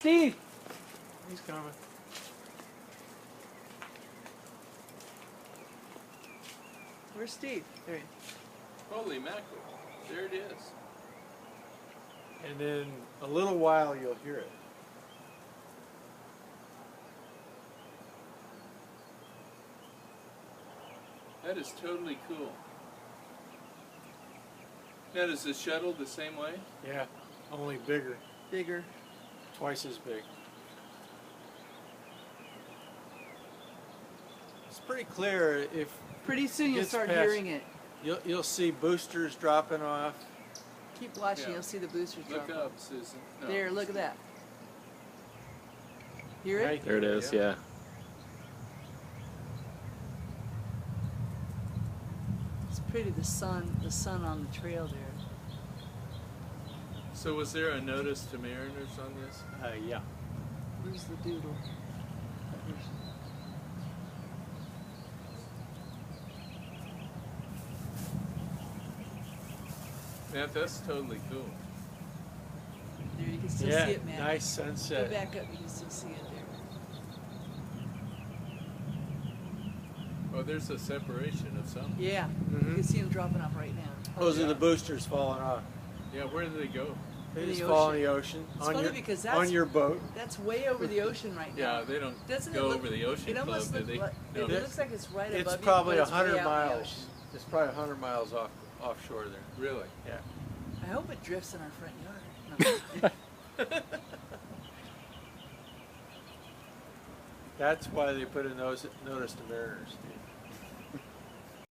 Steve! He's coming. Where's Steve? There he is. Holy mackerel. There it is. And then a little while you'll hear it. That is totally cool. Now, is the shuttle the same way? Yeah, only bigger, Bigger. twice as big. It's pretty clear. If Pretty soon you'll Gets start past- hearing it. you'll see boosters dropping off. Keep watching, Yeah. you'll see the boosters Look drop. up, Susan. No. There, look at that. Hear it? Right There it is, yeah. It's pretty, the sun on the trail there. So was there a notice to mariners on this? Yeah. Where's the doodle? Matt, that's totally cool. There, you can still Yeah, see it, man. nice Go sunset. back up, you can still see it there. Oh, there's a separation of some. Yeah, you Mhm. can see them dropping off right now. Those are Yeah. the boosters falling off. Yeah, where did they go? They In the just fall in the ocean. ocean It's on funny your because on that's- your boat. That's way over the ocean right now. Yeah, they don't Doesn't it go look- over the ocean It club, almost do looks they? like, No. it looks like it's right It's above you, probably but it's way 100 out in the miles. ocean. It's probably 100 miles offshore there. Really? Yeah. I hope it drifts in our front yard. No. That's why they put a notice to mariners, Steve.